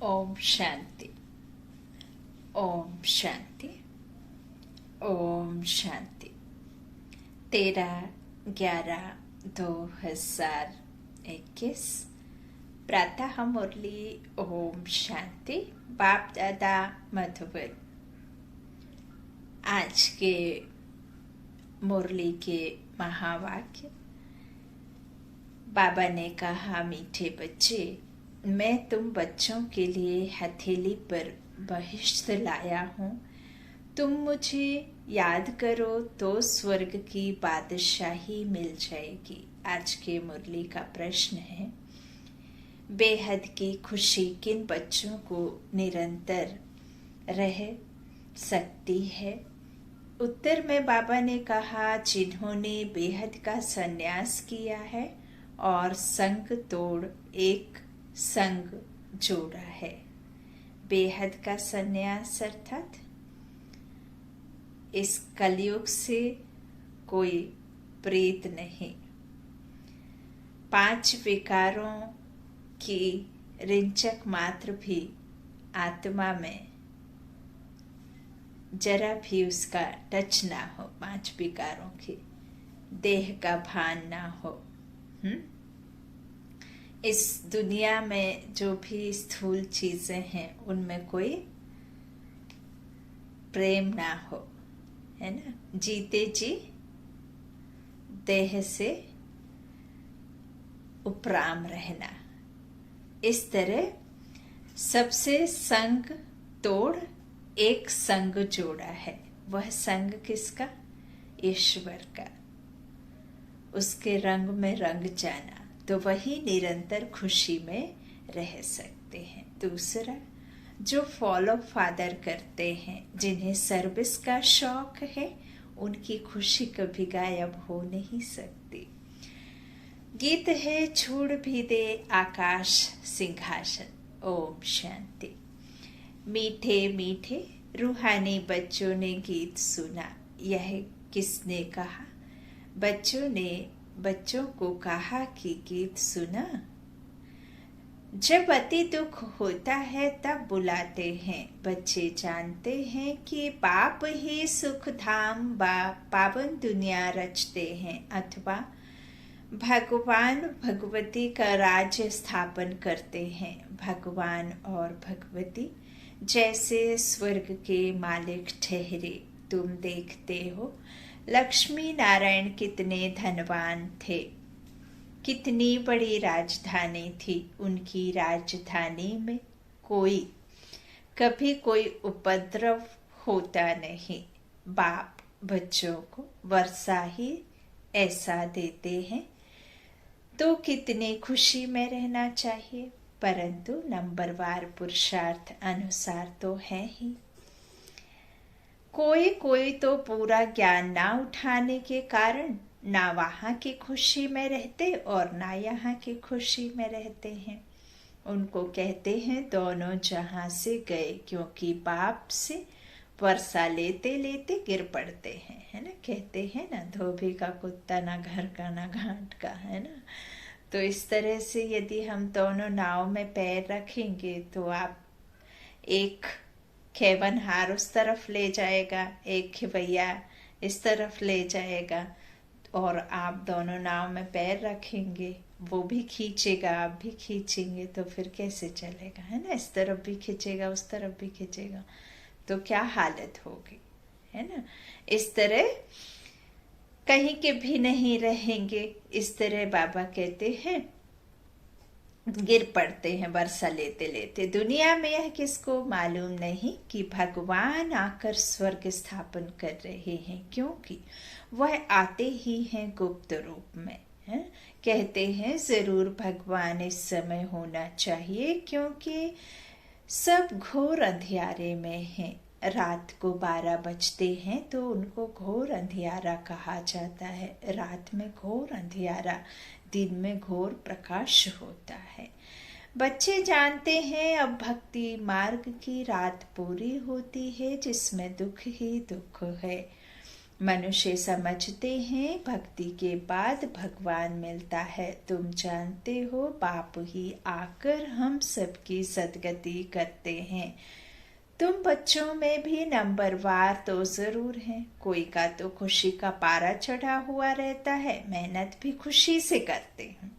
ओम शांति। ओम शांति। ओम शांति। 13/11/2021 प्रातः मुरली। ओम शांति। बाप दादा मधुबन। आज के मुरली के महावाक्य। बाबा ने कहा, मीठे बच्चे, मैं तुम बच्चों के लिए हथेली पर बहिश्त लाया हूँ। तुम मुझे याद करो तो स्वर्ग की बादशाही मिल जाएगी। आज के मुरली का प्रश्न है, बेहद की खुशी किन बच्चों को निरंतर रह सकती है? उत्तर में बाबा ने कहा, जिन्होंने बेहद का संन्यास किया है और संग तोड़ एक संग जोड़ा है। बेहद का संन्यास अर्थात इस कलयुग से कोई प्रेत नहीं। 5 विकारों की रिंचक मात्र भी आत्मा में जरा भी उसका टच ना हो, 5 विकारों की देह का भान ना हो। इस दुनिया में जो भी स्थूल चीजें हैं उनमें कोई प्रेम ना हो, है ना। जीते जी देह से उपराम रहना। इस तरह सबसे संग तोड़ एक संग जोड़ा है। वह संग किसका? ईश्वर का। उसके रंग में रंग जाना, तो वही निरंतर खुशी में रह सकते हैं। दूसरा, जो फॉलो फादर करते हैं, जिन्हें सर्विस का शौक है, उनकी खुशी कभी गायब हो नहीं सकती। गीत है, छोड़ भी दे आकाश सिंहासन। ओम शांति। मीठे मीठे रूहानी बच्चों ने गीत सुना। यह किसने कहा? बच्चों ने बच्चों को कहा कि गीत सुना। जब अति दुख होता है तब बुलाते हैं। बच्चे जानते हैं कि बाप ही सुख धाम पावन दुनिया रचते हैं, अथवा भगवान भगवती का राज्य स्थापन करते हैं। भगवान और भगवती जैसे स्वर्ग के मालिक ठहरे। तुम देखते हो लक्ष्मी नारायण कितने धनवान थे, कितनी बड़ी राजधानी थी। उनकी राजधानी में कभी कोई उपद्रव होता नहीं। बाप बच्चों को वर्षा ही ऐसा देते हैं, तो कितनी खुशी में रहना चाहिए। परंतु नंबरवार पुरुषार्थ अनुसार तो है ही। कोई तो पूरा ज्ञान ना उठाने के कारण ना वहाँ की खुशी में रहते और ना यहाँ की खुशी में रहते हैं। उनको कहते हैं दोनों जहां से गए, क्योंकि बाप से वर्षा लेते लेते गिर पड़ते हैं, है ना। कहते हैं ना, धोबी का कुत्ता ना घर का ना घाट का, है ना। तो इस तरह से यदि हम दोनों नाव में पैर रखेंगे तो आप एक खेवनहार उस तरफ ले जाएगा, एक खिवैया इस तरफ ले जाएगा, और आप दोनों नाव में पैर रखेंगे, वो भी खींचेगा, आप भी खींचेंगे, तो फिर कैसे चलेगा, है ना। इस तरफ भी खींचेगा, उस तरफ भी खींचेगा, तो क्या हालत होगी, है ना। इस तरह कहीं के भी नहीं रहेंगे। इस तरह बाबा कहते हैं गिर पड़ते हैं वर्षा लेते लेते। दुनिया में यह किसको मालूम नहीं कि भगवान आकर स्वर्ग स्थापन कर रहे हैं, क्योंकि वह आते ही हैं गुप्त रूप में, है? कहते हैं जरूर भगवान इस समय होना चाहिए, क्योंकि सब घोर अंधियारे में हैं। रात को 12 बजते हैं तो उनको घोर अंधियारा कहा जाता है। रात में घोर अंधियारा, दिन में घोर प्रकाश होता है। बच्चे जानते हैं अब भक्ति मार्ग की रात पूरी होती है, जिसमें दुख ही दुख है। मनुष्य समझते हैं भक्ति के बाद भगवान मिलता है। तुम जानते हो बाप ही आकर हम सबकी सद्गति करते हैं। तुम बच्चों में भी नंबरवार तो जरूर हैं। कोई का तो खुशी का पारा चढ़ा हुआ रहता है, मेहनत भी खुशी से करते हैं।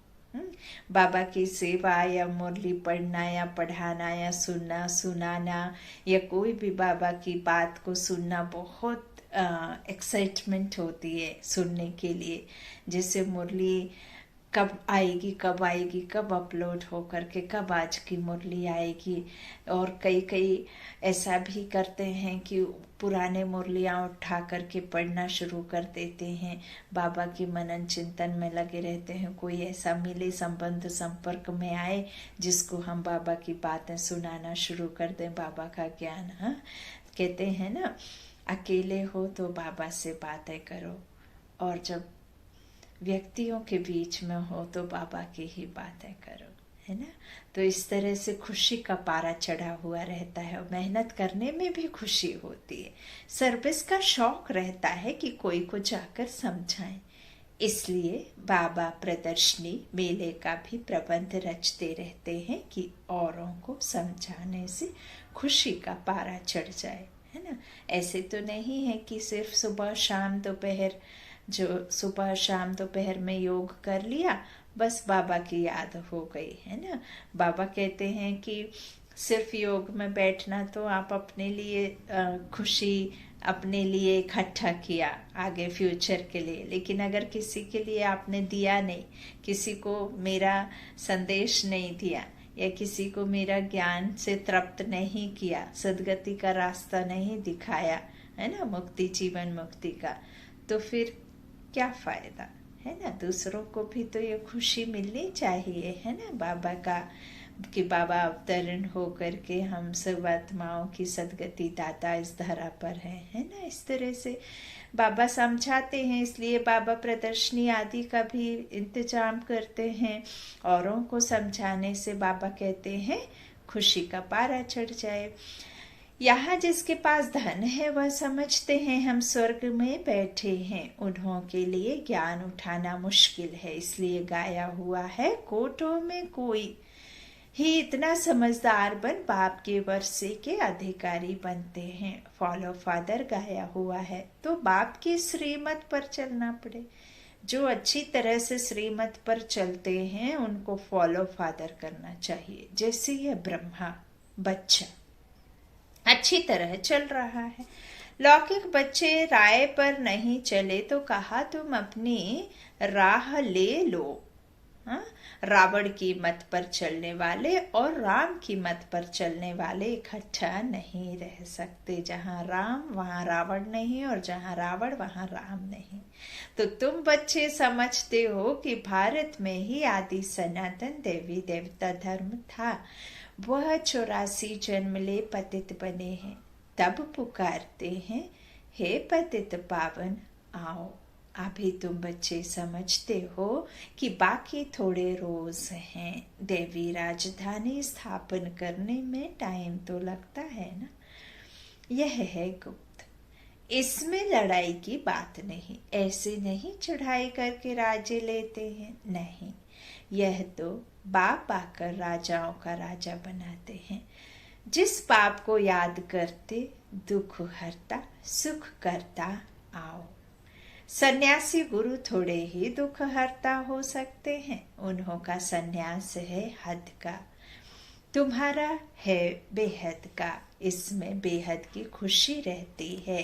बाबा की सेवा या मुरली पढ़ना या पढ़ाना या सुनना सुनाना या कोई भी बाबा की बात को सुनना बहुत एक्साइटमेंट होती है सुनने के लिए। जैसे मुरली कब आएगी कब अपलोड हो करके कब आज की मुरली आएगी। और कई ऐसा भी करते हैं कि पुराने मुरलियाँ उठा करके पढ़ना शुरू कर देते हैं, बाबा की मनन चिंतन में लगे रहते हैं। कोई ऐसा मिले संबंध संपर्क में आए जिसको हम बाबा की बातें सुनाना शुरू कर दें, बाबा का ज्ञान। हाँ, कहते हैं ना, अकेले हो तो बाबा से बातें करो, और जब व्यक्तियों के बीच में हो तो बाबा की ही बातें करो, है ना। तो इस तरह से खुशी का पारा चढ़ा हुआ रहता है और मेहनत करने में भी खुशी होती है। सर्विस का शौक रहता है कि कोई को जाकर समझाएं। इसलिए बाबा प्रदर्शनी मेले का भी प्रबंध रचते रहते हैं कि औरों को समझाने से खुशी का पारा चढ़ जाए, है ना। ऐसे तो नहीं है कि सिर्फ सुबह शाम दोपहर, जो सुबह शाम दोपहर में योग कर लिया बस बाबा की याद हो गई, है ना। बाबा कहते हैं कि सिर्फ योग में बैठना तो आप अपने लिए खुशी अपने लिए इकट्ठा किया आगे फ्यूचर के लिए, लेकिन अगर किसी के लिए आपने दिया नहीं, किसी को मेरा संदेश नहीं दिया या किसी को मेरा ज्ञान से तृप्त नहीं किया, सद्गति का रास्ता नहीं दिखाया, है ना, मुक्ति जीवन मुक्ति का, तो फिर क्या फायदा, है ना। दूसरों को भी तो ये खुशी मिलनी चाहिए, है ना, बाबा का, कि बाबा अवतरण हो करके हम सब आत्माओं की सद्गति दाता इस धरा पर है ना। इस तरह से बाबा समझाते हैं, इसलिए बाबा प्रदर्शनी आदि का भी इंतजाम करते हैं। औरों को समझाने से बाबा कहते हैं खुशी का पारा चढ़ जाए। यहाँ जिसके पास धन है वह समझते हैं हम स्वर्ग में बैठे हैं, उन्हों के लिए ज्ञान उठाना मुश्किल है। इसलिए गाया हुआ है, कोटों में कोई ही इतना समझदार बन बाप के वर्षे के अधिकारी बनते हैं। फॉलो फादर गाया हुआ है, तो बाप की श्रीमत पर चलना पड़े। जो अच्छी तरह से श्रीमत पर चलते हैं उनको फॉलो फादर करना चाहिए। जैसे यह ब्रह्मा बच्चा अच्छी तरह चल रहा है, लौकिक बच्चे राय पर नहीं चले तो कहा तुम अपनी राह ले लो। हाँ? रावण की मत पर चलने वाले और राम की मत पर चलने वाले इकट्ठा नहीं रह सकते। जहाँ राम वहाँ रावण नहीं, और जहाँ रावण वहाँ राम नहीं। तो तुम बच्चे समझते हो कि भारत में ही आदि सनातन देवी देवता धर्म था। वह 84 जन्म ले पतित बने हैं, तब पुकारते हैं हे पतित पावन आओ। अभी तुम बच्चे समझते हो कि बाकी थोड़े रोज हैं। देवी राजधानी स्थापन करने में टाइम तो लगता है ना। यह है गुप्त, इसमें लड़ाई की बात नहीं। ऐसे नहीं चढ़ाई करके राज्य लेते हैं, नहीं। यह तो बाप आकर राजाओं का राजा बनाते हैं। जिस बाप को याद करते दुख हरता सुख करता आओ। सन्यासी गुरु थोड़े ही दुख हरता हो सकते हैं, उन्हों का सन्यास है हद का, तुम्हारा है बेहद का। इसमें बेहद की खुशी रहती है।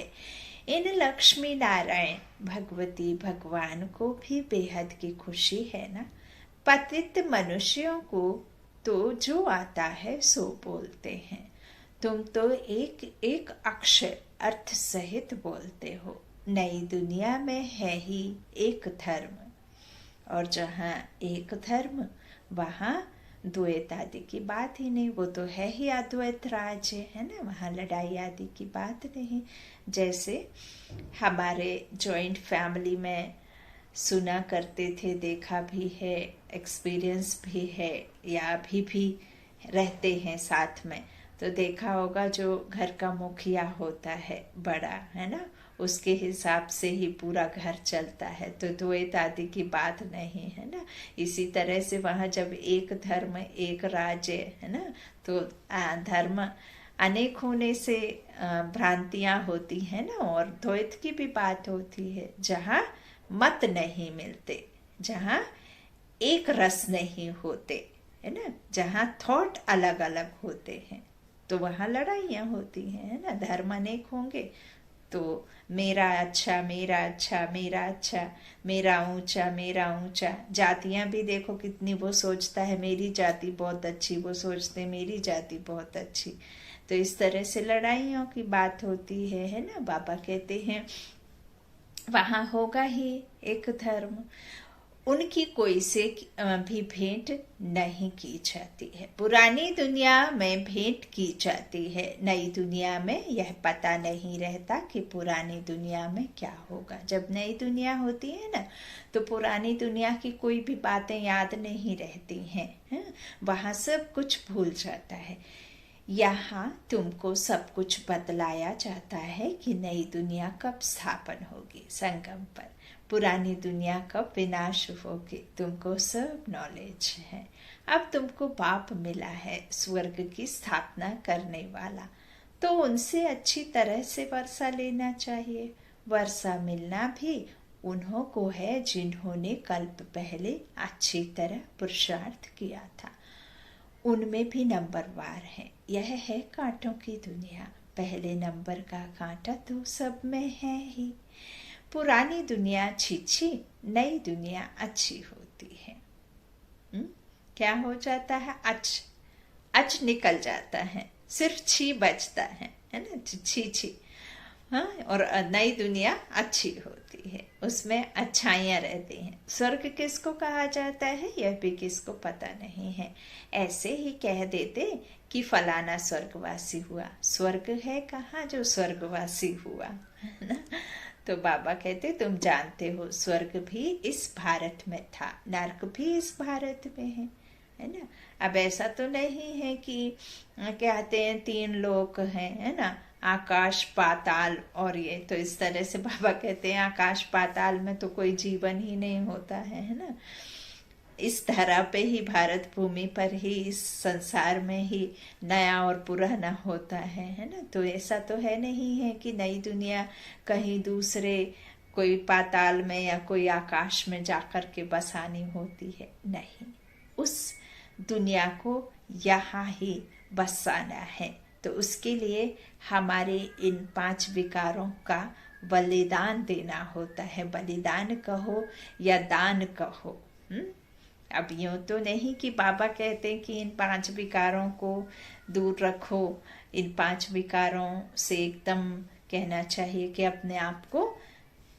इन लक्ष्मी नारायण भगवती भगवान को भी बेहद की खुशी है ना। पतित मनुष्यों को तो जो आता है सो बोलते हैं, तुम तो एक एक अक्षर अर्थ सहित बोलते हो। नई दुनिया में है ही एक धर्म, और जहाँ एक धर्म वहाँ द्वैत आदि की बात ही नहीं। वो तो है ही अद्वैत राज्य, है ना, वहाँ लड़ाई आदि की बात नहीं। जैसे हमारे जॉइंट फैमिली में सुना करते थे, देखा भी है, एक्सपीरियंस भी है, या अभी भी रहते हैं साथ में, तो देखा होगा जो घर का मुखिया होता है बड़ा, है ना, उसके हिसाब से ही पूरा घर चलता है, तो द्वैत आदि की बात नहीं है ना। इसी तरह से वहाँ जब एक धर्म एक राज्य है ना, तो धर्म अनेक होने से भ्रांतियाँ होती है ना, और द्वैत की भी बात होती है। जहाँ मत नहीं मिलते, जहाँ एक रस नहीं होते, है ना, जहाँ थॉट अलग अलग होते हैं, तो वहाँ लड़ाइयाँ होती हैं, है ना। धर्म अनेक होंगे तो मेरा अच्छा, मेरा अच्छा, मेरा अच्छा, मेरा ऊंचा, मेरा ऊंचा। जातियाँ भी देखो कितनी, वो सोचता है मेरी जाति बहुत अच्छी, वो सोचते मेरी जाति बहुत अच्छी। तो इस तरह से लड़ाइयों की बात होती है ना। बाबा कहते हैं वहाँ होगा ही एक धर्म, उनकी कोई से भी भेंट नहीं की जाती है। पुरानी दुनिया में भेंट की जाती है, नई दुनिया में यह पता नहीं रहता कि पुरानी दुनिया में क्या होगा। जब नई दुनिया होती है ना, तो पुरानी दुनिया की कोई भी बातें याद नहीं रहती हैं, वहाँ सब कुछ भूल जाता है। यहाँ तुमको सब कुछ बतलाया जाता है कि नई दुनिया कब स्थापन होगी, संगम पर पुरानी दुनिया कब विनाश होगी, तुमको सब नॉलेज है। अब तुमको बाप मिला है स्वर्ग की स्थापना करने वाला, तो उनसे अच्छी तरह से वर्षा लेना चाहिए। वर्षा मिलना भी उन्हों को है जिन्होंने कल्प पहले अच्छी तरह पुरुषार्थ किया था। उनमें भी नंबरवार है। यह है कांटों की दुनिया, पहले नंबर का कांटा तो सब में है ही। पुरानी दुनिया अच्छी, नई दुनिया अच्छी होती है। क्या हो जाता है? अच निकल जाता है, सिर्फ छी बचता है ना, छी। हाँ, और नई दुनिया अच्छी होती है, उसमें अच्छाइयाँ रहती हैं। स्वर्ग किसको कहा जाता है यह भी किसको पता नहीं है। ऐसे ही कह देते कि फलाना स्वर्गवासी हुआ। स्वर्ग है कहाँ जो स्वर्गवासी हुआ, है ना। तो बाबा कहते तुम जानते हो स्वर्ग भी इस भारत में था, नरक भी इस भारत में है ना। अब ऐसा तो नहीं है कि कहते हैं 3 लोक हैं, है ना, आकाश पाताल, और ये तो इस तरह से बाबा कहते हैं आकाश पाताल में तो कोई जीवन ही नहीं होता है ना। इस धरा पे ही, भारत भूमि पर ही, इस संसार में ही नया और पुराना होता है ना। तो ऐसा तो है नहीं है कि नई दुनिया कहीं दूसरे कोई पाताल में या कोई आकाश में जाकर के बसानी होती है, नहीं। उस दुनिया को यहाँ ही बसाना है, तो उसके लिए हमारे इन 5 विकारों का बलिदान देना होता है। बलिदान कहो या दान कहो। अब यूँ तो नहीं कि बाबा कहते हैं कि इन 5 विकारों को दूर रखो, इन 5 विकारों से एकदम कहना चाहिए कि अपने आप को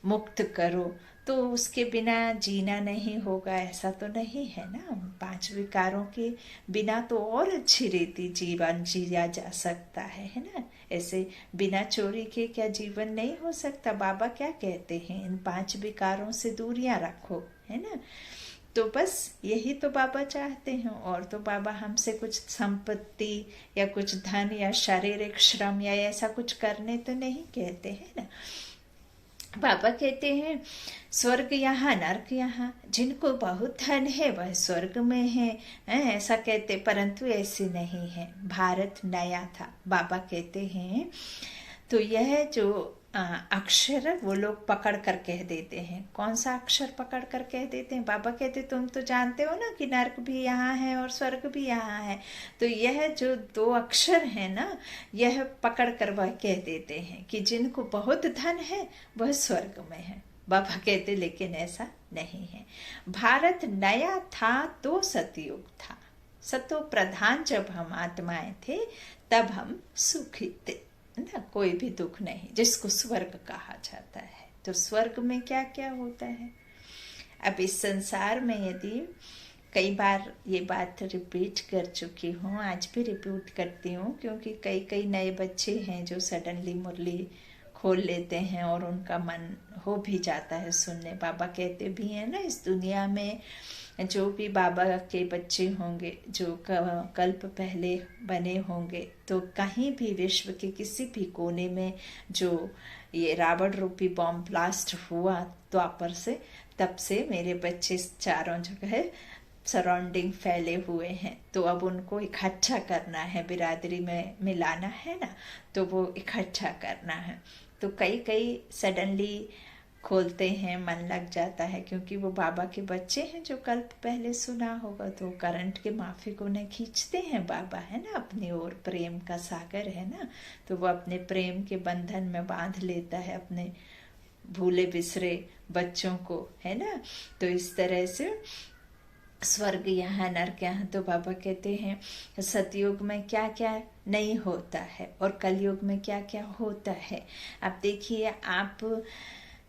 मुक्त करो, तो उसके बिना जीना नहीं होगा, ऐसा तो नहीं है ना। 5 विकारों के बिना तो और अच्छी रीति जीवन जिया जा सकता है ना। ऐसे बिना चोरी के क्या जीवन नहीं हो सकता। बाबा क्या कहते हैं, इन 5 विकारों से दूरियां रखो, है ना। तो बस यही तो बाबा चाहते हैं, और तो बाबा हमसे कुछ संपत्ति या कुछ धन या शारीरिक श्रम या ऐसा कुछ करने तो नहीं कहते हैं ना। बाबा कहते हैं स्वर्ग यहाँ नर्क यहाँ, जिनको बहुत धन है वह स्वर्ग में है, ऐसा कहते, परंतु ऐसे नहीं है। भारत नया था, बाबा कहते हैं। तो यह जो अक्षर वो लोग पकड़ कर कह देते हैं। कौन सा अक्षर पकड़ कर कह देते हैं? बाबा कहते तुम तो जानते हो ना कि नर्क भी यहाँ है और स्वर्ग भी यहाँ है। तो यह जो 2 अक्षर है ना, यह पकड़ कर वह कह देते हैं कि जिनको बहुत धन है वह स्वर्ग में है। बाबा कहते लेकिन ऐसा नहीं है। भारत नया था तो सतयुग था, सतो प्रधान जब हम आत्माएं थे तब हम सुखी थे ना, कोई भी दुख नहीं, जिसको स्वर्ग कहा जाता है। तो स्वर्ग में क्या क्या होता है। अब इस संसार में यदि कई बार ये बात रिपीट कर चुकी हूँ, आज भी रिपीट करती हूँ, क्योंकि कई नए बच्चे हैं जो सडनली मुरली खोल लेते हैं और उनका मन हो भी जाता है सुनने। बाबा कहते भी हैं ना, इस दुनिया में जो भी बाबा के बच्चे होंगे, जो कल्प पहले बने होंगे, तो कहीं भी विश्व के किसी भी कोने में जो ये रावण रूपी बॉम्ब ब्लास्ट हुआ द्वापर से, तब से मेरे बच्चे चारों जगह सराउंडिंग फैले हुए हैं। तो अब उनको इकट्ठा करना है, बिरादरी में मिलाना है ना, तो वो इकट्ठा करना है। तो कई कई सडनली खोलते हैं, मन लग जाता है, क्योंकि वो बाबा के बच्चे हैं जो कल्प पहले सुना होगा। तो करंट के माफिक उन्हें खींचते हैं बाबा, है ना, अपनी ओर। प्रेम का सागर है ना, तो वो अपने प्रेम के बंधन में बांध लेता है अपने भूले बिसरे बच्चों को, है ना। तो इस तरह से स्वर्ग यहाँ, नर्क यहाँ। तो बाबा कहते हैं सतयुग में क्या क्या नहीं होता है और कलयुग में क्या क्या होता है। अब देखिए, आप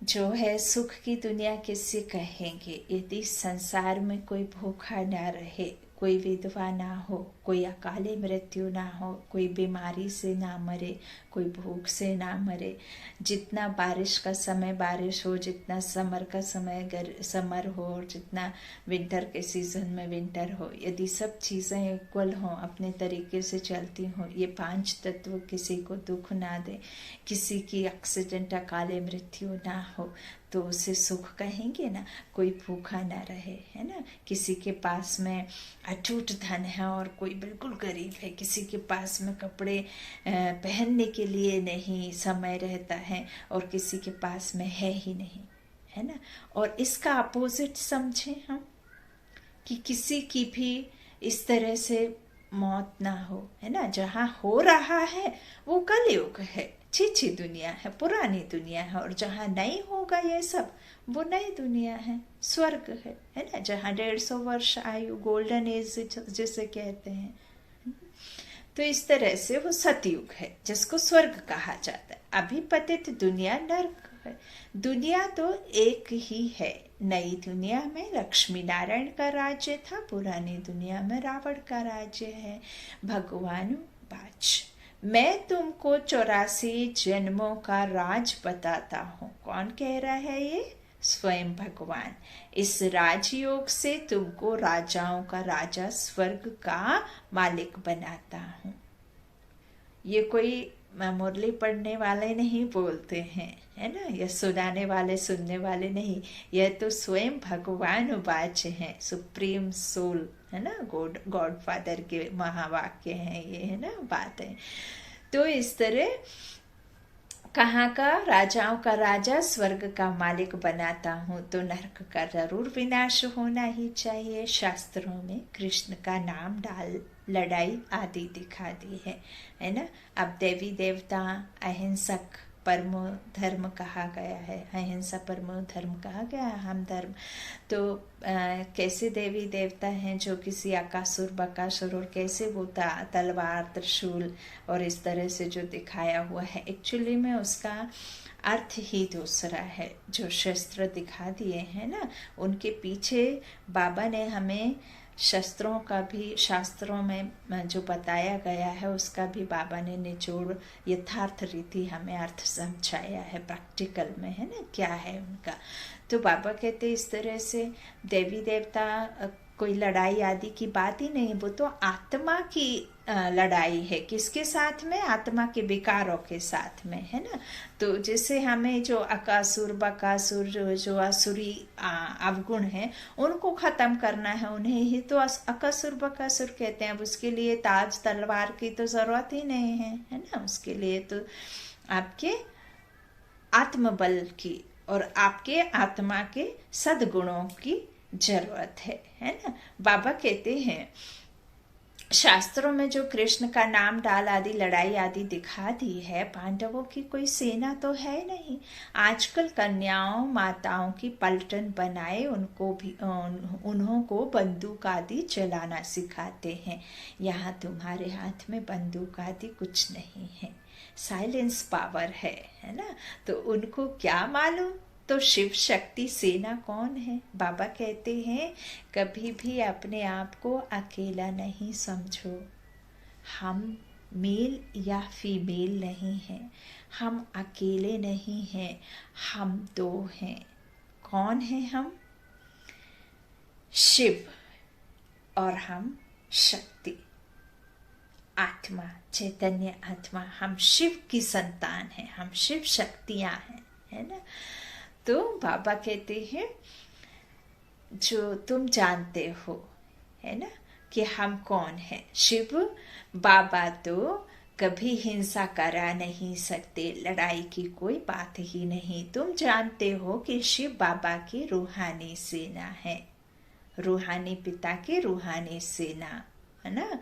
जो है सुख की दुनिया किससे कहेंगे यदि संसार में कोई भूखा ना रहे, कोई विधवा ना हो, कोई अकाले मृत्यु ना हो, कोई बीमारी से ना मरे, कोई भूख से ना मरे। जितना बारिश का समय बारिश हो, जितना समर का समय समर हो, और जितना विंटर के सीजन में विंटर हो, यदि सब चीज़ें इक्वल हों, अपने तरीके से चलती हों, ये 5 तत्व किसी को दुख ना दे, किसी की एक्सीडेंट अकाले मृत्यु ना हो, तो उसे सुख कहेंगे ना। कोई भूखा ना रहे, है ना, किसी के पास में अटूट धन है और कोई बिल्कुल गरीब है, किसी के पास में कपड़े पहनने के लिए नहीं समय रहता है और किसी के पास में है ही नहीं, है ना। और इसका अपोजिट समझें हम कि किसी की भी इस तरह से मौत ना हो, है ना। जहाँ हो रहा है वो कलयुग है, छी दुनिया है, पुरानी दुनिया है। और जहाँ नहीं होगा ये सब, वो नई दुनिया है, स्वर्ग है ना, जहाँ 150 वर्ष आयु, गोल्डन एज जिसे कहते हैं। तो इस तरह से वो सतयुग है जिसको स्वर्ग कहा जाता है। अभी पतित दुनिया नर्क है। दुनिया तो एक ही है। नई दुनिया में लक्ष्मी नारायण का राज्य था, पुरानी दुनिया में रावण का राज्य है। भगवान बाच, मैं तुमको 84 जन्मों का राज बताता हूँ। कौन कह रहा है ये? स्वयं भगवान। इस राजयोग से तुमको राजाओं का राजा, स्वर्ग का मालिक बनाता हूँ। ये कोई मुरली पढ़ने वाले नहीं बोलते हैं, है ना, या सुनाने वाले सुनने वाले नहीं, यह तो स्वयं भगवान वाच्य हैं, सुप्रीम सोल, है ना, गॉड फादर के महावाक्य हैं ये, है ना, बात है। तो इस तरह कहाँ का? राजाओं का राजा, स्वर्ग का मालिक बनाता हूँ, तो नरक का जरूर विनाश होना ही चाहिए। शास्त्रों में कृष्ण का नाम डाल लड़ाई आदि दिखा दी है ना। अब देवी देवता अहिंसक परमो धर्म कहा गया है, अहिंसा परमो धर्म कहा गया, हम धर्म। तो कैसे देवी देवता हैं जो किसी अकासुर बकासुर, और कैसे वो तलवार त्रिशूल और इस तरह से जो दिखाया हुआ है, एक्चुअली में उसका अर्थ ही दूसरा है। जो शस्त्र दिखा दिए हैं ना, उनके पीछे बाबा ने हमें शस्त्रों का भी, शास्त्रों में जो बताया गया है उसका भी बाबा ने निचोड़ यथार्थ रीति हमें अर्थ समझाया है, प्रैक्टिकल में, है ना, क्या है उनका। तो बाबा कहते इस तरह से देवी देवता कोई लड़ाई आदि की बात ही नहीं, वो तो आत्मा की लड़ाई है। किसके साथ में? आत्मा के विकारों के साथ में, है ना। तो जैसे हमें जो अकासुर बकासुर जो असुरी अवगुण हैं उनको खत्म करना है, उन्हें ही तो अकासुर बकासुर कहते हैं। अब उसके लिए ताज तलवार की तो जरूरत ही नहीं है ना। उसके लिए तो आपके आत्मबल की और आपके आत्मा के सद्गुणों की जरूरत है ना। बाबा कहते हैं शास्त्रों में जो कृष्ण का नाम डाल आदि लड़ाई आदि दिखा दी है, पांडवों की कोई सेना तो है नहीं। आजकल कन्याओं माताओं की पलटन बनाए उनको भी उन्हों को बंदूक आदि चलाना सिखाते हैं। यहाँ तुम्हारे हाथ में बंदूक आदि कुछ नहीं है, साइलेंस पावर है ना। तो उनको क्या मालूम तो शिव शक्ति सेना कौन है। बाबा कहते हैं कभी भी अपने आप को अकेला नहीं समझो। हम मेल या फीमेल नहीं हैं, हम अकेले नहीं हैं, हम दो हैं। कौन है हम? शिव और हम शक्ति, आत्मा, चैतन्य आत्मा, हम शिव की संतान हैं, हम शिव शक्तियां हैं, है ना। तो बाबा कहते हैं जो तुम जानते हो, है ना, कि हम कौन हैं। शिव बाबा तो कभी हिंसा करा नहीं सकते, लड़ाई की कोई बात ही नहीं। तुम जानते हो कि शिव बाबा की रूहानी सेना है, रूहानी पिता की रूहानी सेना, है ना।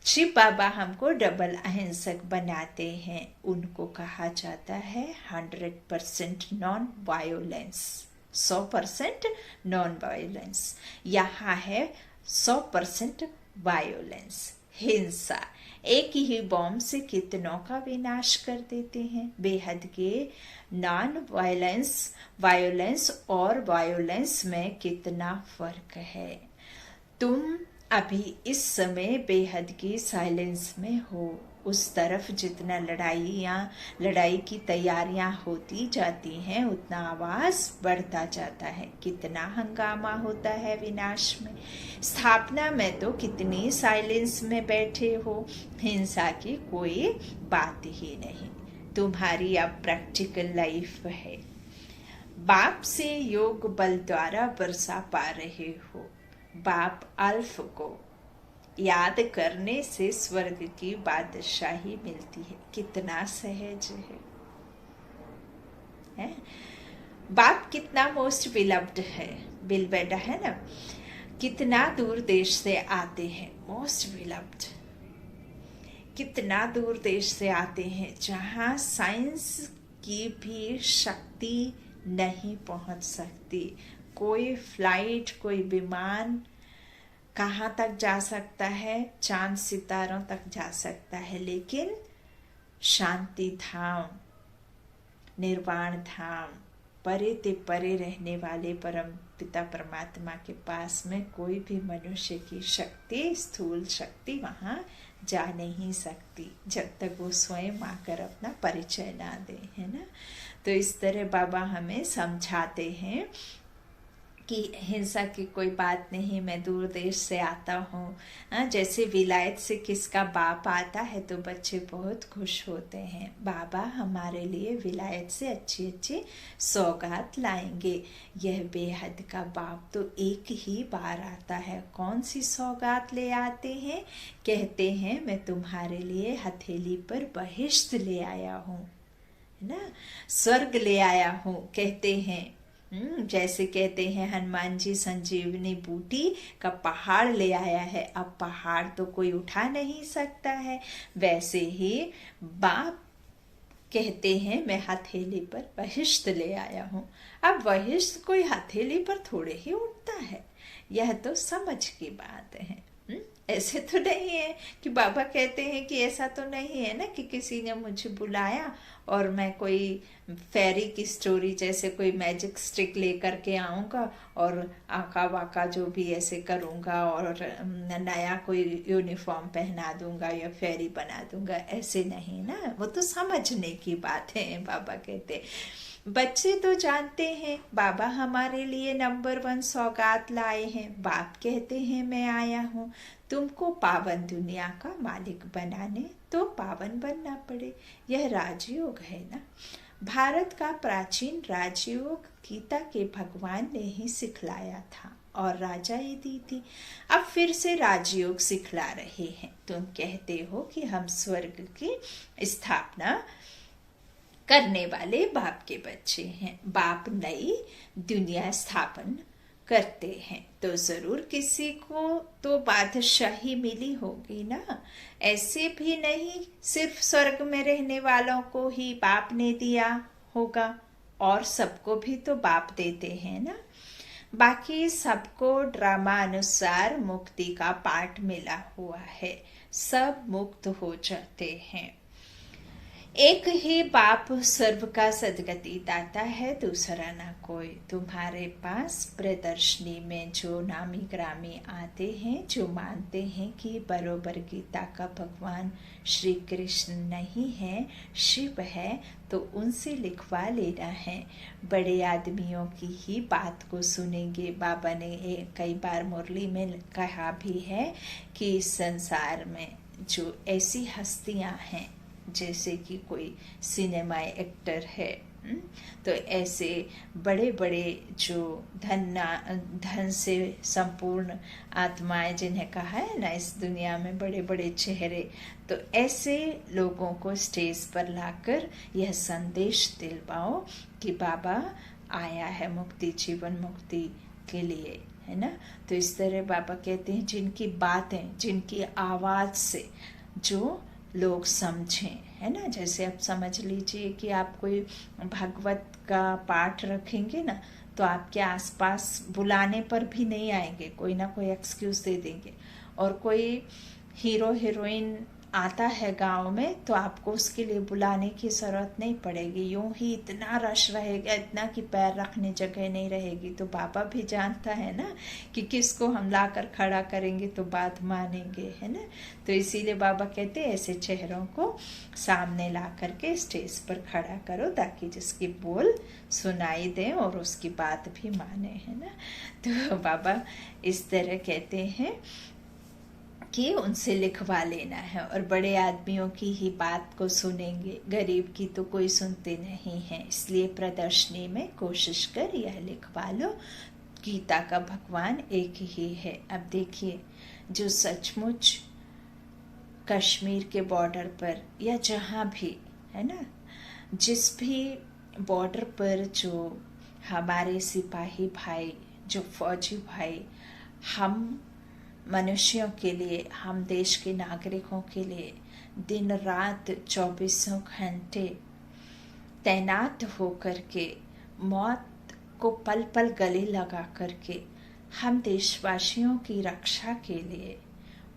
शिव बाबा हमको डबल अहिंसक बनाते हैं। उनको कहा जाता है 100% नॉन वायोलेंस, 100% नॉन वायोलेंस। यहाँ है 100% वायोलेंस, हिंसा। एक ही बॉम्ब से कितनों का विनाश कर देते हैं। बेहद के नॉन वायलेंस, वायोलेंस और वायोलेंस में कितना फर्क है। तुम अभी इस समय बेहद की साइलेंस में हो। उस तरफ जितना लड़ाई की तैयारियां होती जाती हैं, उतना आवाज बढ़ता जाता है। कितना हंगामा होता है विनाश में। स्थापना में तो कितनी साइलेंस में बैठे हो, हिंसा की कोई बात ही नहीं। तुम्हारी अब प्रैक्टिकल लाइफ है। बाप से योग बल द्वारा वर्षा पा रहे हो। बाप अल्फ को याद करने से स्वर्ग की बादशाही मिलती है। कितना सहज है? बाप कितना मोस्ट बिलव्ड है, बिलवेड है ना। कितना दूर देश से आते हैं, मोस्ट बिलव्ड। कितना दूर देश से आते हैं जहां साइंस की भी शक्ति नहीं पहुंच सकती। कोई फ्लाइट, कोई विमान कहाँ तक जा सकता है, चांद सितारों तक जा सकता है, लेकिन शांति धाम, निर्वाण धाम, परे ते परे रहने वाले परम पिता परमात्मा के पास में कोई भी मनुष्य की शक्ति, स्थूल शक्ति वहां जा नहीं सकती जब तक वो स्वयं आकर अपना परिचय ना दे, है ना। तो इस तरह बाबा हमें समझाते हैं कि हिंसा की कोई बात नहीं, मैं दूर देश से आता हूँ। जैसे विलायत से किसका बाप आता है तो बच्चे बहुत खुश होते हैं। बाबा हमारे लिए विलायत से अच्छी अच्छी सौगात लाएंगे। यह बेहद का बाप तो एक ही बार आता है। कौन सी सौगात ले आते हैं? कहते हैं मैं तुम्हारे लिए हथेली पर बहिश्त ले आया हूँ, है ना, स्वर्ग ले आया हूँ। कहते हैं जैसे कहते हैं हनुमान जी संजीवनी बूटी का पहाड़ ले आया है। अब पहाड़ तो कोई उठा नहीं सकता है, वैसे ही बाप कहते हैं मैं हथेली पर बहिश्त ले आया हूँ। अब बहिश्त कोई हथेली पर थोड़े ही उठता है, यह तो समझ की बात है। ऐसे तो नहीं है कि बाबा कहते हैं कि ऐसा तो नहीं है ना कि किसी ने मुझे बुलाया और मैं कोई फेरी की स्टोरी जैसे कोई मैजिक स्टिक लेकर के आऊँगा और आका वाका जो भी ऐसे करूँगा और नया कोई यूनिफॉर्म पहना दूंगा या फेरी बना दूंगा। ऐसे नहीं ना, वो तो समझने की बात है। बाबा कहते बच्चे तो जानते हैं बाबा हमारे लिए नंबर 1 सौगात लाए हैं। बाप कहते हैं मैं आया हूँ तुमको पावन दुनिया का मालिक बनाने, तो पावन बनना पड़े। यह राजयोग है ना। भारत का प्राचीन राजयोग गीता के भगवान ने ही सिखलाया था और राजा ही दी थी। अब फिर से राजयोग सिखला रहे हैं। तुम कहते हो कि हम स्वर्ग की स्थापना करने वाले बाप के बच्चे हैं। बाप नई दुनिया स्थापन करते हैं तो जरूर किसी को तो बादशाही मिली होगी ना। ऐसे भी नहीं सिर्फ स्वर्ग में रहने वालों को ही बाप ने दिया होगा, और सबको भी तो बाप देते हैं ना। बाकी सबको ड्रामा अनुसार मुक्ति का पाठ मिला हुआ है, सब मुक्त हो जाते हैं। एक ही बाप सर्व का सदगति दाता है, दूसरा ना कोई। तुम्हारे पास प्रदर्शनी में जो नामी ग्रामी आते हैं, जो मानते हैं कि बरोबर गीता का भगवान श्री कृष्ण नहीं है, शिव है, तो उनसे लिखवा लेना है। बड़े आदमियों की ही बात को सुनेंगे। बाबा ने कई बार मुरली में कहा भी है कि इस संसार में जो ऐसी हस्तियां हैं, जैसे कि कोई सिनेमा एक्टर है, तो ऐसे बड़े बड़े जो धन से संपूर्ण आत्माएं जिन्हें कहा है ना इस दुनिया में बड़े बड़े चेहरे, तो ऐसे लोगों को स्टेज पर लाकर यह संदेश दिलवाओ कि बाबा आया है मुक्ति, जीवन मुक्ति के लिए, है ना। तो इस तरह बाबा कहते हैं जिनकी बातें, जिनकी आवाज से जो लोग समझें, है ना। जैसे आप समझ लीजिए कि आप कोई भागवत का पाठ रखेंगे ना, तो आपके आसपास बुलाने पर भी नहीं आएंगे, कोई ना कोई एक्सक्यूज दे देंगे। और कोई हीरो हीरोइन आता है गांव में, तो आपको उसके लिए बुलाने की जरूरत नहीं पड़ेगी, यूं ही इतना रश रहेगा, इतना कि पैर रखने जगह नहीं रहेगी। तो बाबा भी जानता है ना कि किसको हम लाकर खड़ा करेंगे तो बात मानेंगे, है ना। तो इसीलिए बाबा कहते हैं ऐसे चेहरों को सामने ला करके स्टेज पर खड़ा करो, ताकि जिसकी बोल सुनाई दे और उसकी बात भी माने, है ना। तो बाबा इस तरह कहते हैं कि उनसे लिखवा लेना है, और बड़े आदमियों की ही बात को सुनेंगे, गरीब की तो कोई सुनते नहीं है। इसलिए प्रदर्शनी में कोशिश कर यह लिखवा लो, गीता का भगवान एक ही है। अब देखिए, जो सचमुच कश्मीर के बॉर्डर पर या जहाँ भी, है ना, जिस भी बॉर्डर पर जो हमारे सिपाही भाई, जो फौजी भाई हम मनुष्यों के लिए, हम देश के नागरिकों के लिए दिन रात 24 घंटे तैनात होकर के, मौत को पल पल गले लगा करके हम देशवासियों की रक्षा के लिए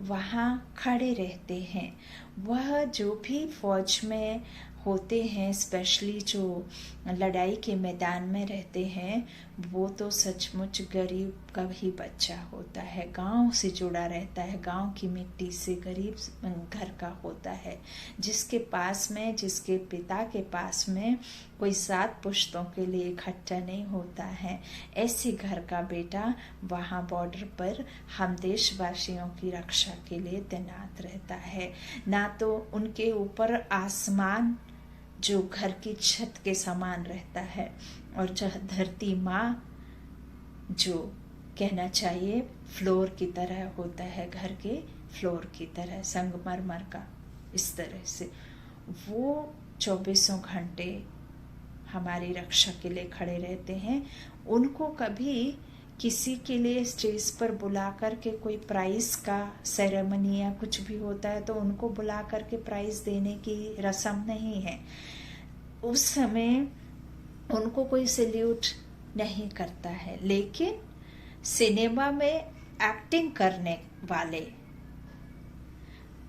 वहाँ खड़े रहते हैं। वह जो भी फौज में होते हैं, स्पेशली जो लड़ाई के मैदान में रहते हैं, वो तो सचमुच गरीब का ही बच्चा होता है, गांव से जुड़ा रहता है, गांव की मिट्टी से, गरीब घर का होता है, जिसके पास में, जिसके पिता के पास में कोई 7 पुश्तों के लिए इकट्ठा नहीं होता है, ऐसे घर का बेटा वहाँ बॉर्डर पर हम देशवासियों की रक्षा के लिए तैनात रहता है। ना तो उनके ऊपर आसमान जो घर की छत के समान रहता है, और धरती माँ जो कहना चाहिए फ्लोर की तरह होता है, घर के फ्लोर की तरह संगमरमर का, इस तरह से वो 24 घंटे हमारी रक्षा के लिए खड़े रहते हैं। उनको कभी किसी के लिए स्टेज पर बुला करके कोई प्राइज का सेरेमनी या कुछ भी होता है तो उनको बुला करके प्राइज देने की रस्म नहीं है। उस समय उनको कोई सैल्यूट नहीं करता है, लेकिन सिनेमा में एक्टिंग करने वाले,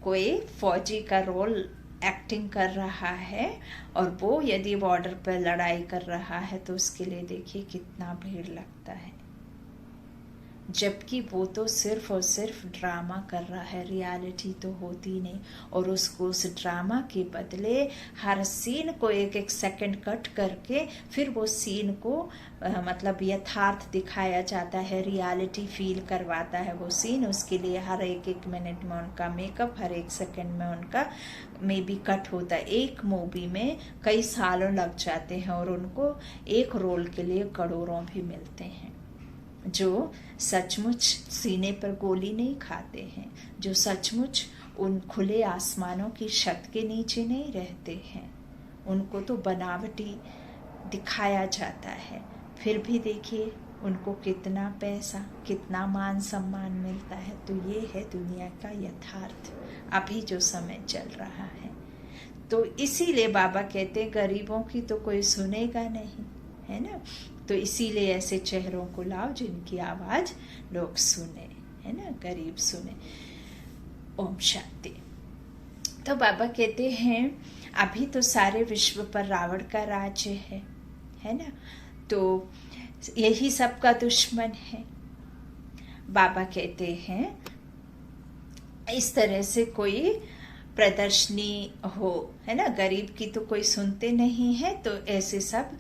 कोई फौजी का रोल एक्टिंग कर रहा है और वो यदि बॉर्डर पर लड़ाई कर रहा है तो उसके लिए देखिए कितना भीड़ लगता है, जबकि वो तो सिर्फ और सिर्फ ड्रामा कर रहा है, रियलिटी तो होती नहीं। और उसको उस ड्रामा के बदले हर सीन को 1-1 सेकंड कट करके फिर वो सीन को मतलब यथार्थ दिखाया जाता है, रियलिटी फील करवाता है वो सीन। उसके लिए हर 1-1 मिनट में उनका मेकअप, हर 1 सेकंड में उनका मे बी कट होता है। एक मूवी में कई सालों लग जाते हैं और उनको एक रोल के लिए करोड़ों भी मिलते हैं। जो सचमुच सीने पर गोली नहीं खाते हैं, जो सचमुच उन खुले आसमानों की छत के नीचे नहीं रहते हैं, उनको तो बनावटी दिखाया जाता है। फिर भी देखिए उनको कितना पैसा, कितना मान सम्मान मिलता है। तो ये है दुनिया का यथार्थ, अभी जो समय चल रहा है। तो इसीलिए बाबा कहते गरीबों की तो कोई सुनेगा नहीं, है ना। तो इसीलिए ऐसे चेहरों को लाओ जिनकी आवाज लोग सुने, है ना, गरीब सुने। ओम शांति। तो बाबा कहते हैं अभी तो सारे विश्व पर रावण का राज्य है ना। तो यही सबका दुश्मन है। बाबा कहते हैं इस तरह से कोई प्रदर्शनी हो, है ना, गरीब की तो कोई सुनते नहीं है, तो ऐसे सब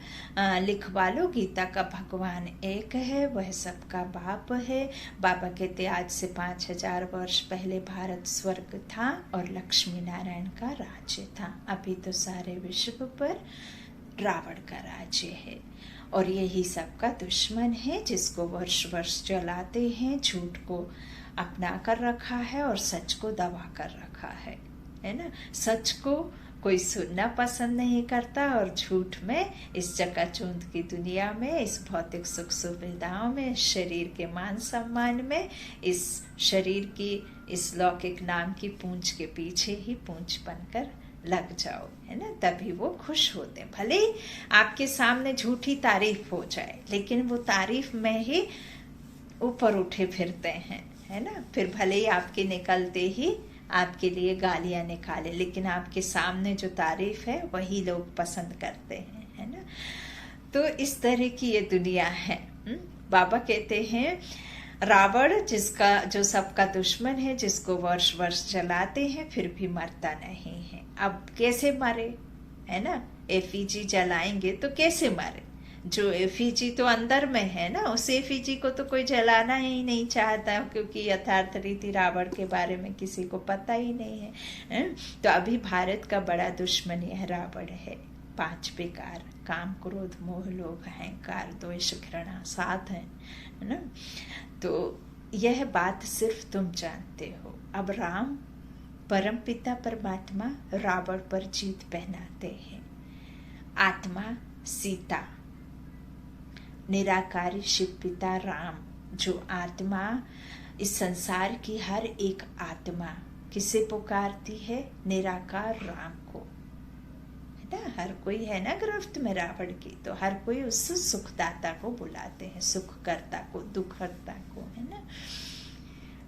लिखवा लो। गीता का भगवान एक है, वह सबका बाप है। बाबा कहते आज से 5000 वर्ष पहले भारत स्वर्ग था और लक्ष्मी नारायण का राज्य था। अभी तो सारे विश्व पर रावण का राज्य है और यही सबका दुश्मन है, जिसको वर्ष वर्ष जलाते हैं, झूठ को अपना कर रखा है और सच को दबा कर रखा है ना। सच को कोई सुनना पसंद नहीं करता और झूठ में, इस चकाचौंध की दुनिया में, इस भौतिक सुख सुविधाओं में, शरीर के मान सम्मान में, इस शरीर की इस लौकिक नाम की पूंछ के पीछे ही पूंछ बनकर लग जाओ, है ना। तभी वो खुश होते हैं। भले ही आपके सामने झूठी तारीफ हो जाए, लेकिन वो तारीफ में ही ऊपर उठे फिरते हैं, है ना। फिर भले ही आपके निकलते ही आपके लिए गालियां निकाले, लेकिन आपके सामने जो तारीफ है वही लोग पसंद करते हैं, है ना। तो इस तरह की ये दुनिया है। बाबा कहते हैं रावण जो सबका दुश्मन है, जिसको वर्ष वर्ष जलाते हैं फिर भी मरता नहीं है। अब कैसे मरे, है ना। एफिजी जलाएंगे तो कैसे मरे? जो एफिजी तो अंदर में है ना, उस एफिजी को तो कोई जलाना ही नहीं चाहता, क्योंकि यथार्थ रीति रावण के बारे में किसी को पता ही नहीं है। तो अभी भारत का बड़ा दुश्मन यह रावण है। 5 विकार, काम क्रोध मोह लोभ अहंकार द्वेष घृणा 7 है ना। तो यह बात सिर्फ तुम जानते हो। अब राम परमपिता परमात्मा रावण पर जीत पहनाते हैं। आत्मा सीता, निराकारी शिव पिता राम, जो आत्मा इस संसार की हर एक आत्मा किसे पुकारती है? निराकार राम को, है ना। हर कोई है ना गिरफ्त में रावण की, तो हर कोई उस सुखदाता को बुलाते हैं, सुखकर्ता को, दुखहर्ता को, है ना।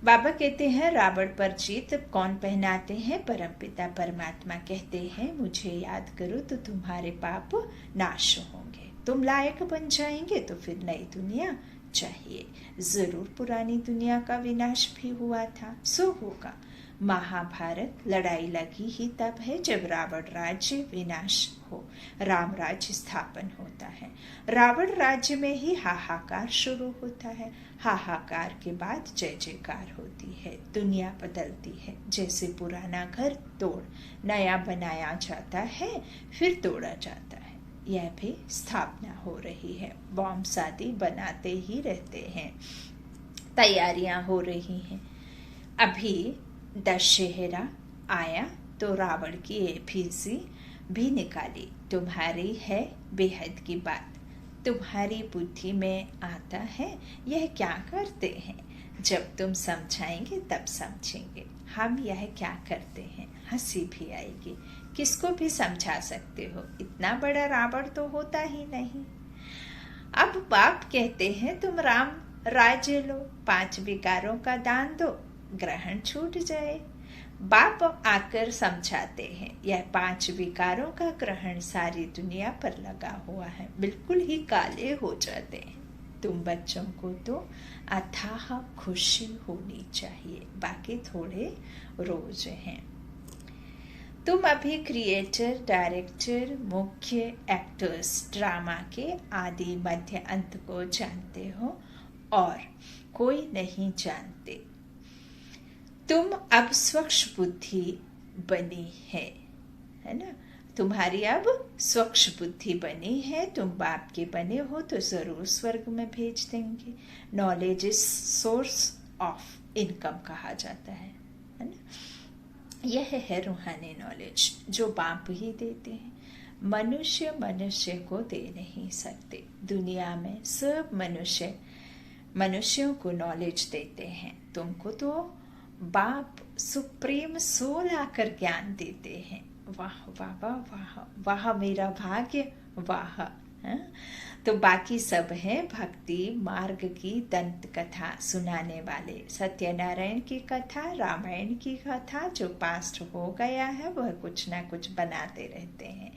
बाबा कहते हैं रावण पर जीत कौन पहनाते हैं? परमपिता परमात्मा कहते हैं मुझे याद करो तो तुम्हारे पाप नाश होंगे, तुम लायक बन जाएंगे, तो फिर नई दुनिया चाहिए। जरूर पुरानी दुनिया का विनाश भी हुआ था, सो होगा। महाभारत लड़ाई लगी ही तब है जब रावण राज्य विनाश हो, राम राज्य स्थापन होता है। रावण राज्य में ही हाहाकार शुरू होता है, हाहाकार के बाद जय जयकार होती है, दुनिया बदलती है। जैसे पुराना घर तोड़ नया बनाया जाता है, फिर तोड़ा जाता है, यह भी स्थापना हो रही है। बॉम्ब शादी बनाते ही रहते हैं, तैयारियां हो रही हैं। अभी दशहरा आया तो रावण की एफिजी भी निकाली। तुम्हारी है बेहद की बात, तुम्हारी बुद्धि में आता है यह क्या करते हैं? जब तुम समझाएंगे तब समझेंगे हम यह क्या करते हैं। हंसी भी आएगी, किसको भी समझा सकते हो, इतना बड़ा रावण तो होता ही नहीं। अब बाप कहते हैं तुम राम राज्य लो, 5 विकारों का दान दो, ग्रहण छूट जाए। बाप आकर समझाते हैं यह 5 विकारों का ग्रहण सारी दुनिया पर लगा हुआ है, बिल्कुल ही काले हो जाते हैं। तुम बच्चों को तो अथाह खुशी होनी चाहिए, बाकी थोड़े रोज हैं। तुम अभी क्रिएटर, डायरेक्टर, मुख्य एक्टर्स ड्रामा के आदि मध्य अंत को जानते हो और कोई नहीं जानते। तुम अब स्वच्छ बुद्धि बनी है ना। तुम्हारी अब स्वच्छ बुद्धि बनी है, तुम बाप के बने हो तो जरूर स्वर्ग में भेज देंगे। Knowledge is source of income कहा जाता है ना। यह है रूहानी नॉलेज जो बाप ही देते हैं। मनुष्य को दे नहीं सकते। दुनिया में सब मनुष्यों को नॉलेज देते हैं, तुमको तो बाप सुप्रीम सोल आकर ज्ञान देते हैं। वाह वाह वाह वाह, वाह मेरा भाग्य, वाह, हाँ? तो बाकी सब है भक्ति मार्ग की दंत कथा सुनाने वाले। सत्यनारायण की कथा, रामायण की कथा, जो पास्ट हो गया है वह कुछ ना कुछ बनाते रहते हैं।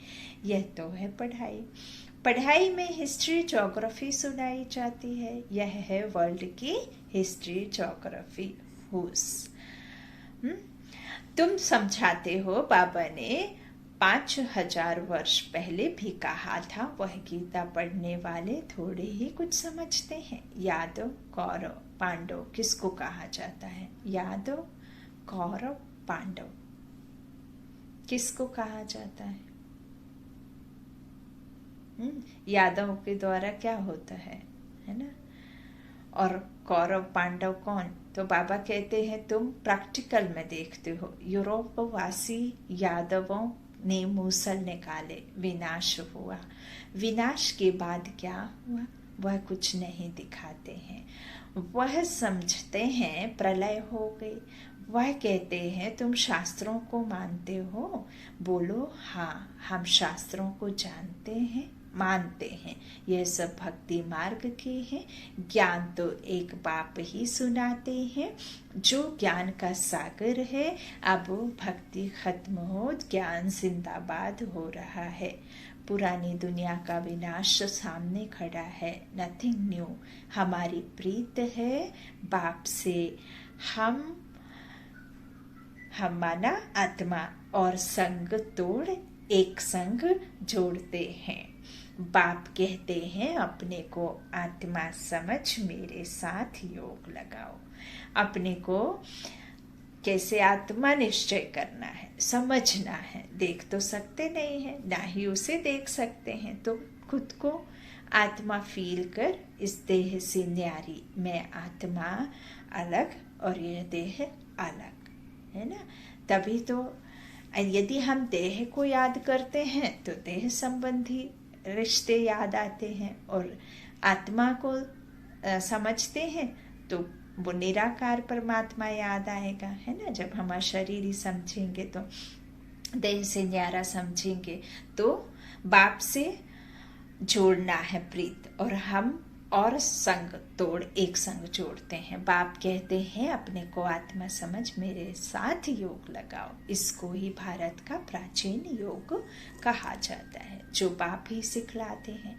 यह तो है पढ़ाई। पढ़ाई में हिस्ट्री ज्योग्राफी सुनाई जाती है। यह है वर्ल्ड की हिस्ट्री ज्योग्राफी हुस। तुम समझाते हो बाबा ने 5000 वर्ष पहले भी कहा था, वह गीता पढ़ने वाले थोड़े ही कुछ समझते हैं। यादव, कौरव, पांडव किसको कहा जाता है? यादव, कौरव, पांडव किसको कहा जाता है? यादव के द्वारा क्या होता है ना? और कौरव पांडव कौन? तो बाबा कहते हैं तुम प्रैक्टिकल में देखते हो, यूरोपवासी यादवों ने मूसल निकाले, विनाश हुआ। विनाश के बाद क्या हुआ वह कुछ नहीं दिखाते हैं। वह समझते हैं प्रलय हो गई। वह कहते हैं तुम शास्त्रों को मानते हो? बोलो हाँ, हम शास्त्रों को जानते हैं, मानते हैं। यह सब भक्ति मार्ग के हैं। ज्ञान तो एक बाप ही सुनाते हैं जो ज्ञान का सागर है। अब भक्ति खत्म हो, ज्ञान जिंदाबाद हो रहा है। पुरानी दुनिया का विनाश सामने खड़ा है। Nothing new. हमारी प्रीत है बाप से। हम माना आत्मा और संग तोड़ एक संग जोड़ते हैं। बाप कहते हैं अपने को आत्मा समझ मेरे साथ योग लगाओ। अपने को कैसे आत्मा निश्चय करना है, समझना है। देख तो सकते नहीं है, ना ही उसे देख सकते हैं, तो खुद को आत्मा फील कर इस देह से न्यारी। मैं आत्मा अलग और यह देह अलग है ना। तभी तो यदि हम देह को याद करते हैं तो देह संबंधी रिश्ते याद आते हैं, और आत्मा को समझते हैं तो वो निराकार परमात्मा याद आएगा, है ना। जब हम शरीर ही समझेंगे तो देह से न्यारा समझेंगे, तो बाप से जोड़ना है प्रीत, और हम और संग तोड़ एक संग जोड़ते हैं। बाप कहते हैं अपने को आत्मा समझ मेरे साथ योग लगाओ। इसको ही भारत का प्राचीन योग कहा जाता है, जो बाप ही सिखलाते हैं।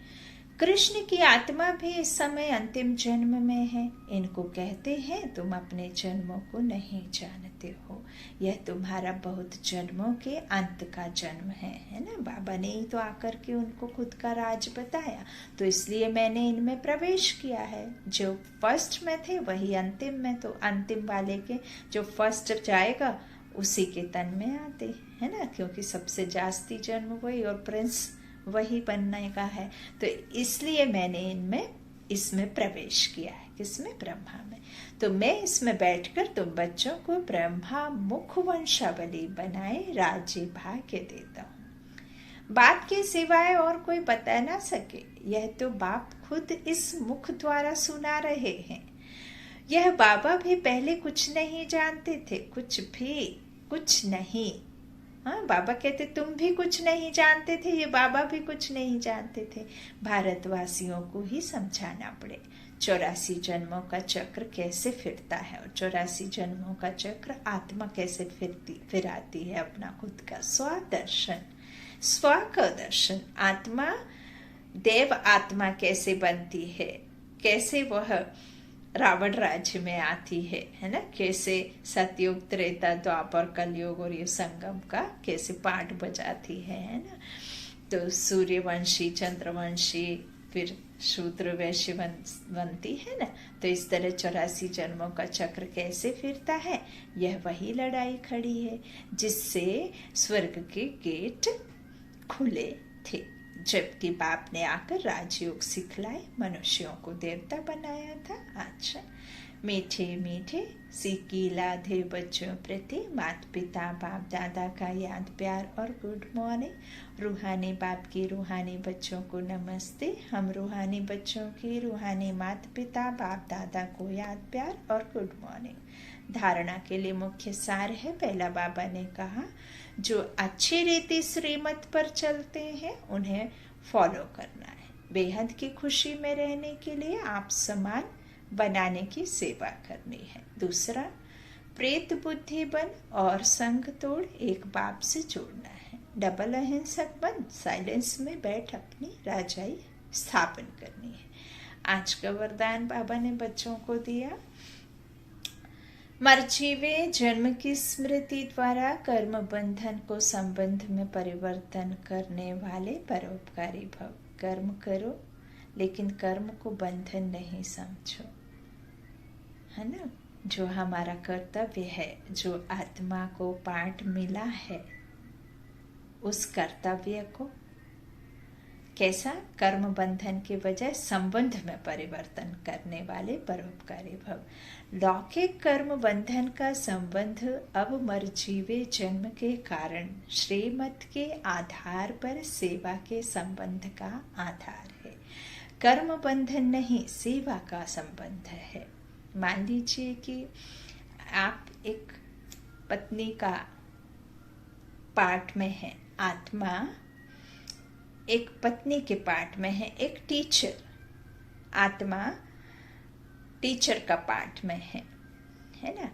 कृष्ण की आत्मा भी इस समय अंतिम जन्म में है। इनको कहते हैं तुम अपने जन्मों को नहीं जानते हो, यह तुम्हारा बहुत जन्मों के अंत का जन्म है ना। बाबा ने ही तो आकर के उनको खुद का राज बताया, तो इसलिए मैंने इनमें प्रवेश किया है। जो फर्स्ट में थे वही अंतिम में, तो अंतिम वाले के जो फर्स्ट जाएगा उसी के तन में आते है ना, क्योंकि सबसे जास्ती जन्म वही और प्रिंस वही बनने का है। तो इसलिए मैंने इसमें प्रवेश किया है। किसमें? ब्रह्मा में। तो मैं इसमें बैठकर तुम बच्चों को ब्रह्मा मुख वंशावली बनाए राज्य भाग्य देता हूँ। बाप के सिवाय और कोई बता ना सके, यह तो बाप खुद इस मुख द्वारा सुना रहे हैं। यह बाबा भी पहले कुछ नहीं जानते थे, कुछ नहीं। हाँ, बाबा कहते तुम भी कुछ नहीं जानते थे, ये बाबा भी कुछ नहीं जानते थे। भारतवासियों को ही समझाना पड़े 84 जन्मों का चक्र कैसे फिरता है, और 84 जन्मों का चक्र आत्मा कैसे फिराती है अपना खुद का स्वदर्शन, स्व का दर्शन। आत्मा देव आत्मा कैसे बनती है, कैसे वह रावण राज्य में आती है ना। कैसे सतयुग त्रेता द्वापर कलयुग और ये संगम का कैसे पाठ बजाती है ना। तो सूर्यवंशी, चंद्रवंशी, फिर शूद्र वैश्य बनती है ना। तो इस तरह 84 जन्मों का चक्र कैसे फिरता है, यह वही लड़ाई खड़ी है जिससे स्वर्ग के गेट खुले थे। जबकि बाप ने आकर राजयोग सिखलाए, मनुष्यों को देवता बनाया था। अच्छा, मीठे मीठे सीखी लाधे बच्चों प्रति माता पिता बाप दादा का याद प्यार और गुड मॉर्निंग। रूहानी बाप की रूहानी बच्चों को नमस्ते। हम रूहानी बच्चों की रूहानी माता पिता बाप दादा को याद प्यार और गुड मॉर्निंग। धारणा के लिए मुख्य सार है। पहला बाबा ने कहा जो अच्छी रीति श्रीमत पर चलते हैं उन्हें फॉलो करना है, बेहद की खुशी में रहने के लिए आप समान बनाने की सेवा करनी है। दूसरा, प्रेत बुद्धि बन और संग तोड़ एक बाप से जोड़ना है। डबल अहिंसक बन साइलेंस में बैठ अपनी राजाई स्थापन करनी है। आज का वरदान बाबा ने बच्चों को दिया। मरजीवे जन्म की स्मृति द्वारा कर्म बंधन को संबंध में परिवर्तन करने वाले परोपकारी भव। कर्म करो लेकिन कर्म को बंधन नहीं समझो, है ना। जो हमारा कर्तव्य है, जो आत्मा को पाठ मिला है, उस कर्तव्य को कैसा कर्म बंधन के बजाय संबंध में परिवर्तन करने वाले परोपकारी भव। लौकिक कर्म बंधन का संबंध अब मरजीवे जन्म के कारण श्रीमत के आधार पर सेवा के संबंध का आधार है। कर्म बंधन नहीं, सेवा का संबंध है। मान लीजिए कि आप एक पत्नी का पार्ट में है, आत्मा एक पत्नी के पार्ट में है, एक टीचर, आत्मा टीचर का पार्ट में है ना।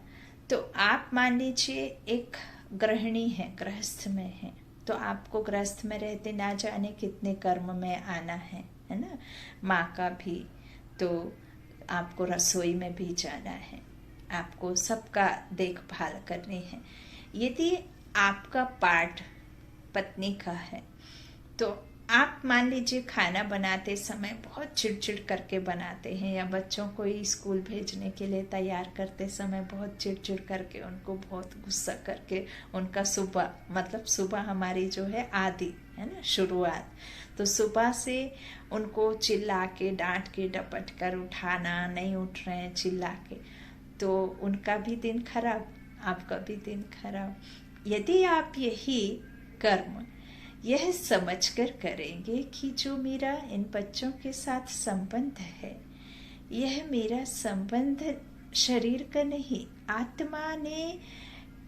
तो आप मान लीजिए एक गृहिणी है, गृहस्थ में है, तो आपको गृहस्थ में रहते ना जाने कितने कर्म में आना है ना। माँ का भी, तो आपको रसोई में भी जाना है, आपको सबका देखभाल करनी है। यदि आपका पार्ट पत्नी का है तो आप मान लीजिए खाना बनाते समय बहुत चिड़चिड़ करके बनाते हैं, या बच्चों को ही स्कूल भेजने के लिए तैयार करते समय बहुत चिड़चिड़ करके, उनको बहुत गुस्सा करके, उनका सुबह मतलब सुबह हमारी जो है आदि है ना, शुरुआत, तो सुबह से उनको चिल्ला के डांट के डपट कर उठाना, नहीं उठ रहे हैं चिल्ला के, तो उनका भी दिन खराब, आपका भी दिन खराब। यदि आप यही कर्म यह समझकर करेंगे कि जो मेरा इन बच्चों के साथ संबंध है, यह मेरा संबंध शरीर का नहीं, आत्मा ने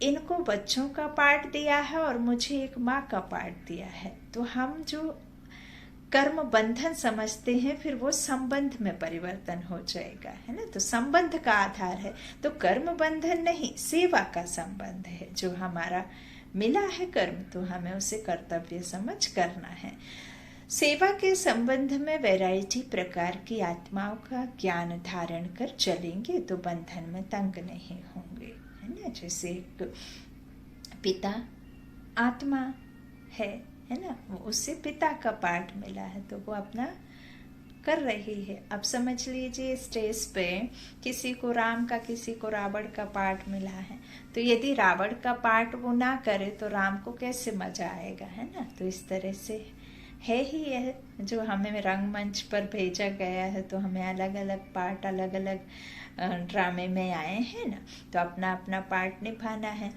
इनको बच्चों का पार्ट दिया है और मुझे एक माँ का पार्ट दिया है, तो हम जो कर्म बंधन समझते हैं फिर वो संबंध में परिवर्तन हो जाएगा, है ना। तो संबंध का आधार है, तो कर्म बंधन नहीं, सेवा का संबंध है। जो हमारा मिला है कर्म, तो हमें उसे कर्तव्य समझ करना है। सेवा के संबंध में वैरायटी प्रकार की आत्माओं का ज्ञान धारण कर चलेंगे तो बंधन में तंग नहीं होंगे, है ना। जैसे एक पिता आत्मा है ना, वो उससे पिता का पार्ट मिला है तो वो अपना कर रही है। अब समझ लीजिए स्टेज पे किसी को राम का, किसी को रावण का पार्ट मिला है, तो यदि रावण का पार्ट वो ना करे तो राम को कैसे मजा आएगा, है ना। तो इस तरह से है ही यह जो हमें रंगमंच पर भेजा गया है, तो हमें अलग अलग पार्ट अलग अलग ड्रामे में आए हैं ना, तो अपना अपना पार्ट निभाना है।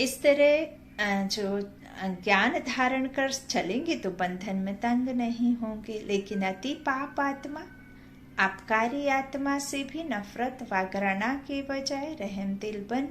इस तरह जो ज्ञान धारण कर चलेंगे तो बंधन में तंग नहीं होंगे। लेकिन अति पाप आत्मा, आपकारी आत्मा से भी नफरत व घृणा के बजाय रहम दिल बन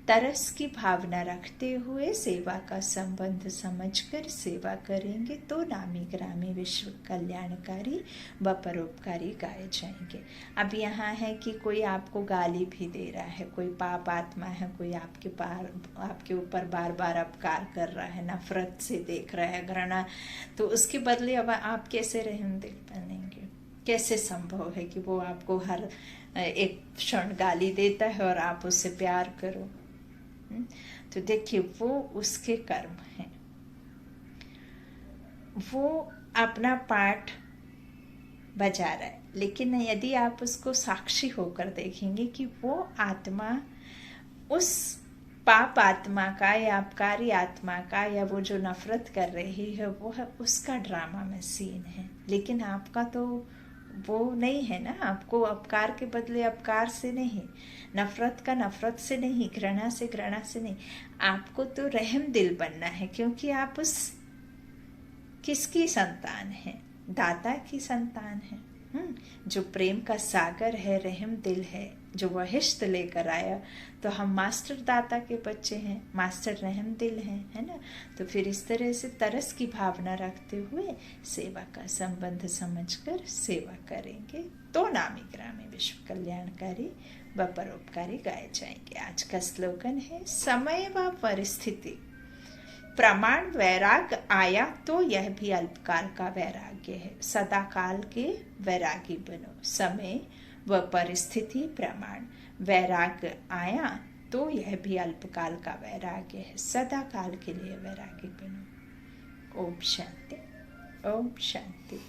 तरस की भावना रखते हुए सेवा का संबंध समझकर सेवा करेंगे तो नामी ग्रामी विश्व कल्याणकारी व परोपकारी गाए जाएंगे। अब यहाँ है कि कोई आपको गाली भी दे रहा है, कोई पाप आत्मा है, कोई आपके ऊपर बार बार अपकार कर रहा है, नफरत से देख रहा है, घृणा, तो उसके बदले अब आप कैसे रहम दिल बनेंगे? कैसे संभव है कि वो आपको हर एक क्षण गाली देता है और आप उससे प्यार करो? तो देखिए वो उसके कर्म हैं, वो अपना पाठ बजा रहा है। लेकिन यदि आप उसको साक्षी होकर देखेंगे कि वो आत्मा उस पाप आत्मा का या अपकारी आत्मा का या वो जो नफरत कर रही है वो है उसका ड्रामा में सीन है, लेकिन आपका तो वो नहीं है ना। आपको अपकार के बदले अपकार से नहीं, नफरत का नफरत से नहीं, घृणा से घृणा से नहीं, आपको तो रहम दिल बनना है, क्योंकि आप उस किसकी संतान है? दाता की संतान है। जो प्रेम का सागर है, रहम दिल है, जो वहिष्ठ लेकर आया। तो हम मास्टर दाता के बच्चे हैं, मास्टर रहम दिल हैं, है ना। तो फिर इस तरह से तरस की भावना रखते हुए सेवा का संबंध समझकर सेवा करेंगे तो नामी ग्रामी विश्व कल्याणकारी व परोपकारी गाए जाएंगे। आज का स्लोगन है, समय व परिस्थिति प्रमाण वैराग आया तो यह भी अल्पकाल का वैराग्य है। सदा काल के वैरागी बनो। समय व परिस्थिति प्रमाण वैराग आया तो यह भी अल्पकाल का वैराग्य है। सदा काल के लिए वैरागी बनो। ओम शांति, ओम शांति।